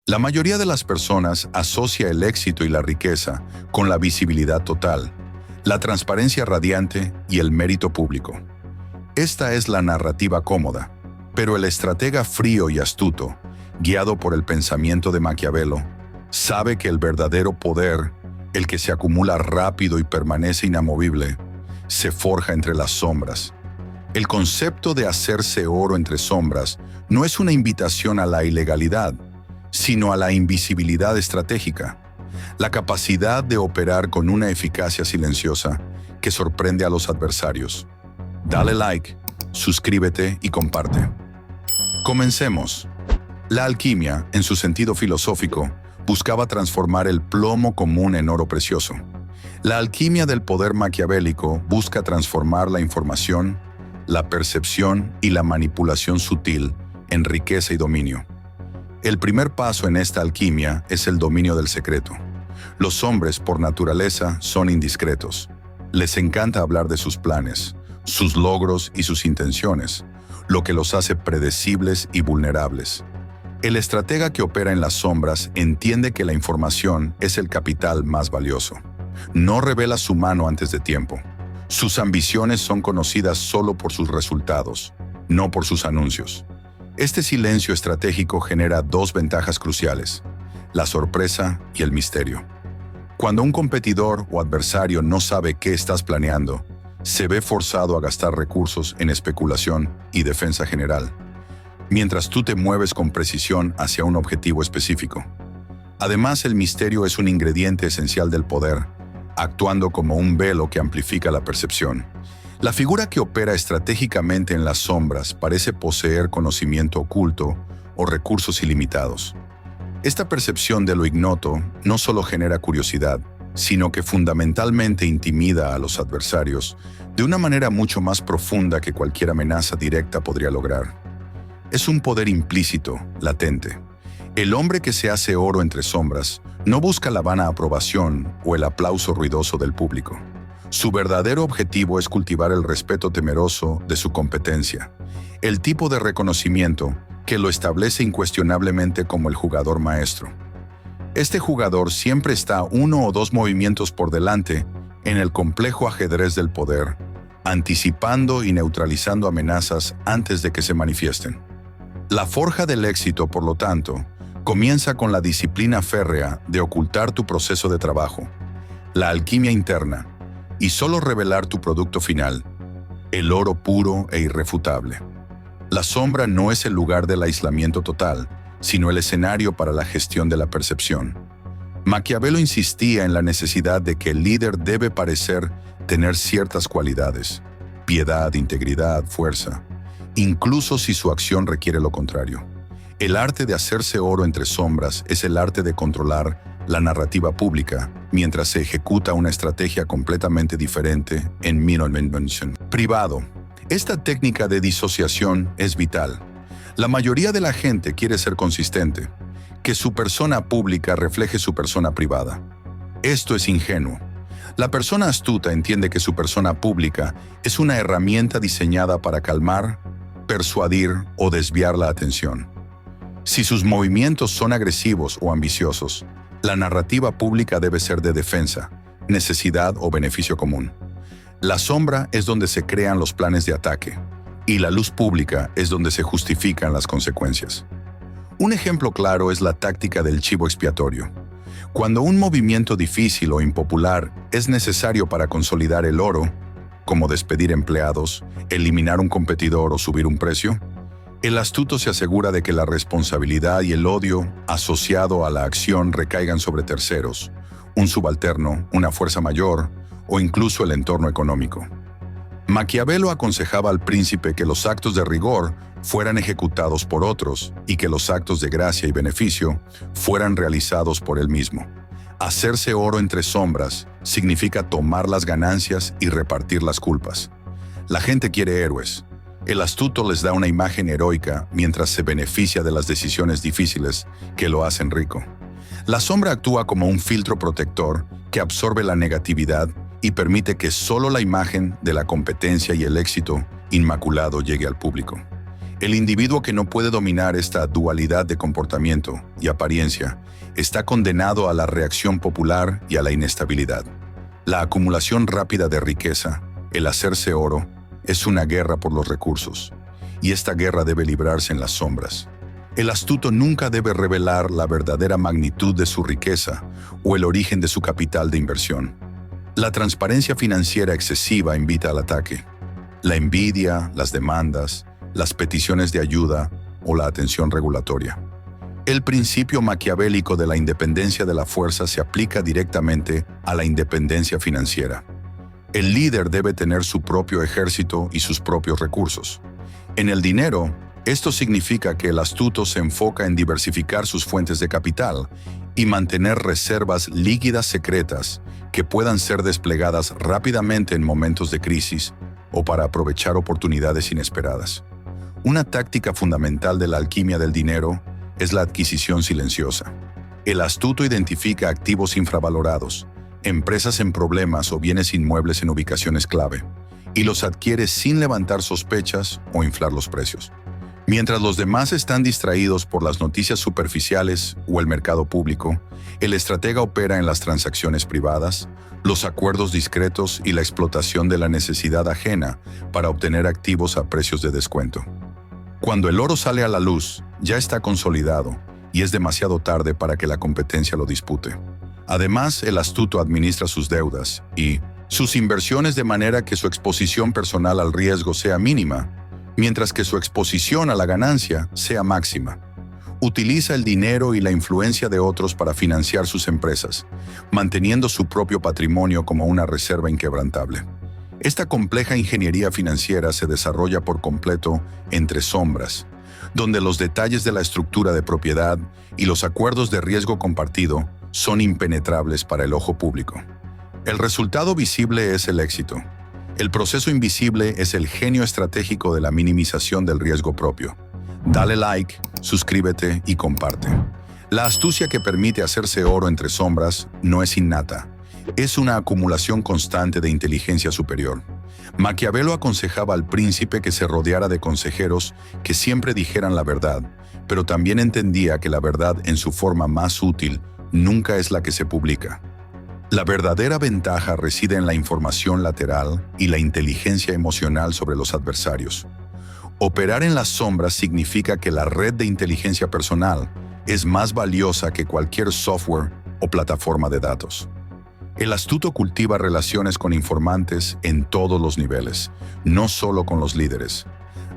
La mayoría de las personas asocia el éxito y la riqueza con la visibilidad total, la transparencia radiante y el mérito público. Esta es la narrativa cómoda, pero el estratega frío y astuto, guiado por el pensamiento de Maquiavelo, sabe que el verdadero poder, el que se acumula rápido y permanece inamovible, se forja entre las sombras. El concepto de hacerse oro entre sombras no es una invitación a la ilegalidad, sino a la invisibilidad estratégica, la capacidad de operar con una eficacia silenciosa que sorprende a los adversarios. Dale like, suscríbete y comparte. Comencemos. La alquimia, en su sentido filosófico, buscaba transformar el plomo común en oro precioso. La alquimia del poder maquiavélico busca transformar la información, la percepción y la manipulación sutil en riqueza y dominio. El primer paso en esta alquimia es el dominio del secreto. Los hombres, por naturaleza, son indiscretos. Les encanta hablar de sus planes, sus logros y sus intenciones, lo que los hace predecibles y vulnerables. El estratega que opera en las sombras entiende que la información es el capital más valioso. No revela su mano antes de tiempo. Sus ambiciones son conocidas solo por sus resultados, no por sus anuncios. Este silencio estratégico genera dos ventajas cruciales: la sorpresa y el misterio. Cuando un competidor o adversario no sabe qué estás planeando, se ve forzado a gastar recursos en especulación y defensa general, mientras tú te mueves con precisión hacia un objetivo específico. Además, el misterio es un ingrediente esencial del poder, actuando como un velo que amplifica la percepción. La figura que opera estratégicamente en las sombras parece poseer conocimiento oculto o recursos ilimitados. Esta percepción de lo ignoto no solo genera curiosidad, sino que fundamentalmente intimida a los adversarios de una manera mucho más profunda que cualquier amenaza directa podría lograr. Es un poder implícito, latente. El hombre que se hace oro entre sombras no busca la vana aprobación o el aplauso ruidoso del público. Su verdadero objetivo es cultivar el respeto temeroso de su competencia, el tipo de reconocimiento que lo establece incuestionablemente como el jugador maestro. Este jugador siempre está uno o dos movimientos por delante en el complejo ajedrez del poder, anticipando y neutralizando amenazas antes de que se manifiesten. La forja del éxito, por lo tanto, comienza con la disciplina férrea de ocultar tu proceso de trabajo, la alquimia interna, y solo revelar tu producto final, el oro puro e irrefutable. La sombra no es el lugar del aislamiento total, sino el escenario para la gestión de la percepción. Maquiavelo insistía en la necesidad de que el líder debe parecer tener ciertas cualidades: piedad, integridad, fuerza, incluso si su acción requiere lo contrario. El arte de hacerse oro entre sombras es el arte de controlar la narrativa pública mientras se ejecuta una estrategia completamente diferente en privado. Esta técnica de disociación es vital. La mayoría de la gente quiere ser consistente, que su persona pública refleje su persona privada. Esto es ingenuo. La persona astuta entiende que su persona pública es una herramienta diseñada para calmar, persuadir o desviar la atención. Si sus movimientos son agresivos o ambiciosos, la narrativa pública debe ser de defensa, necesidad o beneficio común. La sombra es donde se crean los planes de ataque, y la luz pública es donde se justifican las consecuencias. Un ejemplo claro es la táctica del chivo expiatorio. Cuando un movimiento difícil o impopular es necesario para consolidar el oro, como despedir empleados, eliminar un competidor o subir un precio, el astuto se asegura de que la responsabilidad y el odio asociado a la acción recaigan sobre terceros, un subalterno, una fuerza mayor o incluso el entorno económico. Maquiavelo aconsejaba al príncipe que los actos de rigor fueran ejecutados por otros y que los actos de gracia y beneficio fueran realizados por él mismo. Hacerse oro entre sombras significa tomar las ganancias y repartir las culpas. La gente quiere héroes. El astuto les da una imagen heroica mientras se beneficia de las decisiones difíciles que lo hacen rico. La sombra actúa como un filtro protector que absorbe la negatividad y permite que solo la imagen de la competencia y el éxito inmaculado llegue al público. El individuo que no puede dominar esta dualidad de comportamiento y apariencia está condenado a la reacción popular y a la inestabilidad. La acumulación rápida de riqueza, el hacerse oro, es una guerra por los recursos, y esta guerra debe librarse en las sombras. El astuto nunca debe revelar la verdadera magnitud de su riqueza o el origen de su capital de inversión. La transparencia financiera excesiva invita al ataque. La envidia, las demandas, las peticiones de ayuda o la atención regulatoria. El principio maquiavélico de la independencia de la fuerza se aplica directamente a la independencia financiera. El líder debe tener su propio ejército y sus propios recursos. En el dinero, esto significa que el astuto se enfoca en diversificar sus fuentes de capital y mantener reservas líquidas secretas que puedan ser desplegadas rápidamente en momentos de crisis o para aprovechar oportunidades inesperadas. Una táctica fundamental de la alquimia del dinero es la adquisición silenciosa. El astuto identifica activos infravalorados, empresas en problemas o bienes inmuebles en ubicaciones clave, y los adquiere sin levantar sospechas o inflar los precios. Mientras los demás están distraídos por las noticias superficiales o el mercado público, el estratega opera en las transacciones privadas, los acuerdos discretos y la explotación de la necesidad ajena para obtener activos a precios de descuento. Cuando el oro sale a la luz, ya está consolidado y es demasiado tarde para que la competencia lo dispute. Además, el astuto administra sus deudas y sus inversiones de manera que su exposición personal al riesgo sea mínima, mientras que su exposición a la ganancia sea máxima. Utiliza el dinero y la influencia de otros para financiar sus empresas, manteniendo su propio patrimonio como una reserva inquebrantable. Esta compleja ingeniería financiera se desarrolla por completo entre sombras, donde los detalles de la estructura de propiedad y los acuerdos de riesgo compartido son impenetrables para el ojo público. El resultado visible es el éxito. El proceso invisible es el genio estratégico de la minimización del riesgo propio. Dale like, suscríbete y comparte. La astucia que permite hacerse oro entre sombras no es innata. Es una acumulación constante de inteligencia superior. Maquiavelo aconsejaba al príncipe que se rodeara de consejeros que siempre dijeran la verdad, pero también entendía que la verdad en su forma más útil nunca es la que se publica. La verdadera ventaja reside en la información lateral y la inteligencia emocional sobre los adversarios. Operar en las sombras significa que la red de inteligencia personal es más valiosa que cualquier software o plataforma de datos. El astuto cultiva relaciones con informantes en todos los niveles, no solo con los líderes.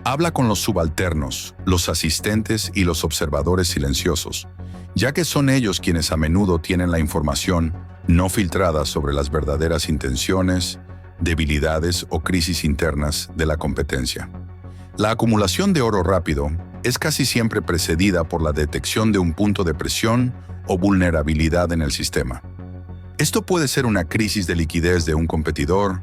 Habla con los subalternos, los asistentes y los observadores silenciosos, ya que son ellos quienes a menudo tienen la información no filtrada sobre las verdaderas intenciones, debilidades o crisis internas de la competencia. La acumulación de oro rápido es casi siempre precedida por la detección de un punto de presión o vulnerabilidad en el sistema. Esto puede ser una crisis de liquidez de un competidor,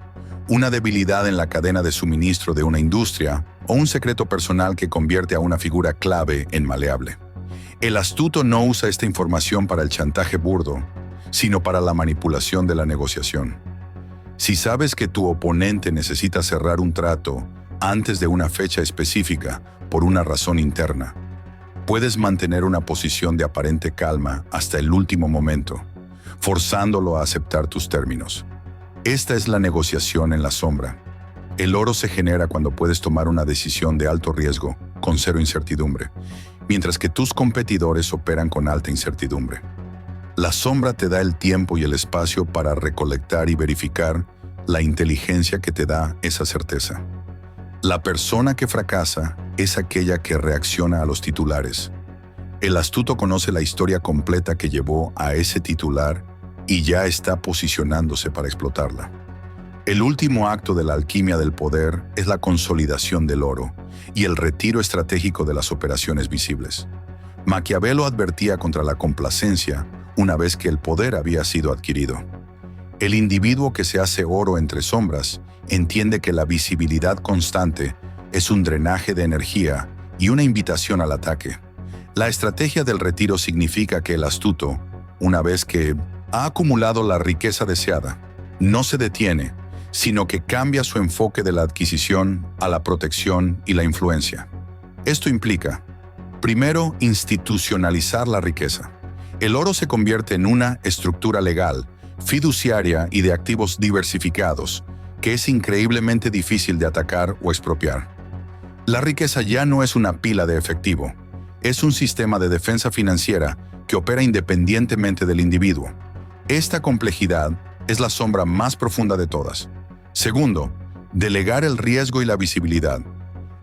una debilidad en la cadena de suministro de una industria o un secreto personal que convierte a una figura clave en maleable. El astuto no usa esta información para el chantaje burdo, sino para la manipulación de la negociación. Si sabes que tu oponente necesita cerrar un trato antes de una fecha específica por una razón interna, puedes mantener una posición de aparente calma hasta el último momento, forzándolo a aceptar tus términos. Esta es la negociación en la sombra. El oro se genera cuando puedes tomar una decisión de alto riesgo, con cero incertidumbre, mientras que tus competidores operan con alta incertidumbre. La sombra te da el tiempo y el espacio para recolectar y verificar la inteligencia que te da esa certeza. La persona que fracasa es aquella que reacciona a los titulares. El astuto conoce la historia completa que llevó a ese titular y ya está posicionándose para explotarla. El último acto de la alquimia del poder es la consolidación del oro y el retiro estratégico de las operaciones visibles. Maquiavelo advertía contra la complacencia una vez que el poder había sido adquirido. El individuo que se hace oro entre sombras entiende que la visibilidad constante es un drenaje de energía y una invitación al ataque. La estrategia del retiro significa que el astuto, una vez que ha acumulado la riqueza deseada, no se detiene, sino que cambia su enfoque de la adquisición a la protección y la influencia. Esto implica, primero, institucionalizar la riqueza. El oro se convierte en una estructura legal, fiduciaria y de activos diversificados, que es increíblemente difícil de atacar o expropiar. La riqueza ya no es una pila de efectivo, es un sistema de defensa financiera que opera independientemente del individuo. Esta complejidad es la sombra más profunda de todas. Segundo, delegar el riesgo y la visibilidad.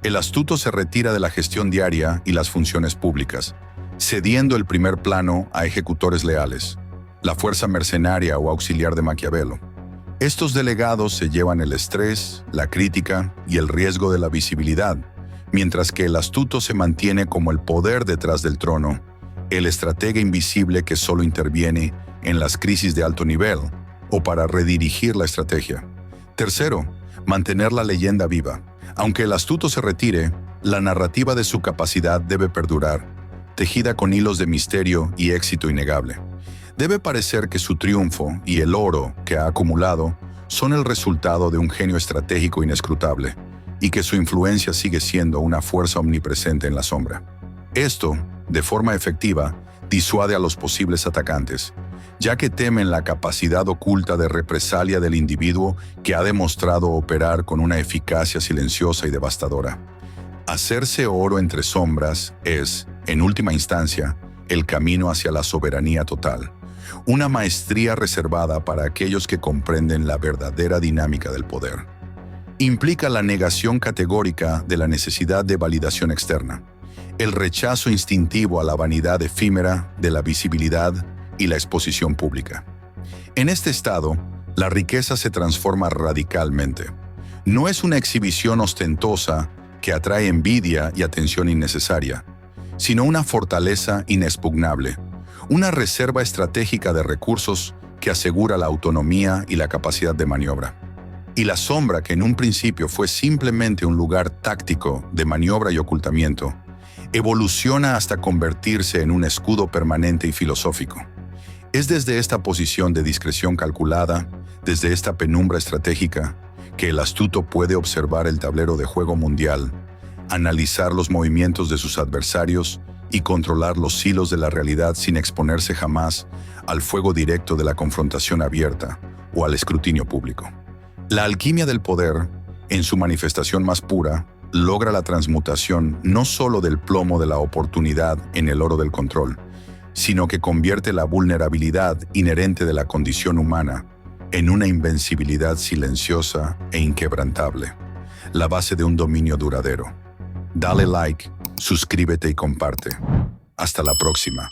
El astuto se retira de la gestión diaria y las funciones públicas, cediendo el primer plano a ejecutores leales, la fuerza mercenaria o auxiliar de Maquiavelo. Estos delegados se llevan el estrés, la crítica y el riesgo de la visibilidad, mientras que el astuto se mantiene como el poder detrás del trono, el estratega invisible que solo interviene en las crisis de alto nivel o para redirigir la estrategia. Tercero, mantener la leyenda viva. Aunque el astuto se retire, la narrativa de su capacidad debe perdurar, tejida con hilos de misterio y éxito innegable. Debe parecer que su triunfo y el oro que ha acumulado son el resultado de un genio estratégico inescrutable, y que su influencia sigue siendo una fuerza omnipresente en la sombra. Esto, de forma efectiva, disuade a los posibles atacantes, ya que temen la capacidad oculta de represalia del individuo que ha demostrado operar con una eficacia silenciosa y devastadora. Hacerse oro entre sombras es, en última instancia, el camino hacia la soberanía total, una maestría reservada para aquellos que comprenden la verdadera dinámica del poder. Implica la negación categórica de la necesidad de validación externa, el rechazo instintivo a la vanidad efímera de la visibilidad y la exposición pública. En este estado, la riqueza se transforma radicalmente. No es una exhibición ostentosa que atrae envidia y atención innecesaria, sino una fortaleza inexpugnable, una reserva estratégica de recursos que asegura la autonomía y la capacidad de maniobra. Y la sombra, que en un principio fue simplemente un lugar táctico de maniobra y ocultamiento, evoluciona hasta convertirse en un escudo permanente y filosófico. Es desde esta posición de discreción calculada, desde esta penumbra estratégica, que el astuto puede observar el tablero de juego mundial, analizar los movimientos de sus adversarios y controlar los hilos de la realidad sin exponerse jamás al fuego directo de la confrontación abierta o al escrutinio público. La alquimia del poder, en su manifestación más pura, logra la transmutación no solo del plomo de la oportunidad en el oro del control, sino que convierte la vulnerabilidad inherente de la condición humana en una invencibilidad silenciosa e inquebrantable, la base de un dominio duradero. Dale like, suscríbete y comparte. Hasta la próxima.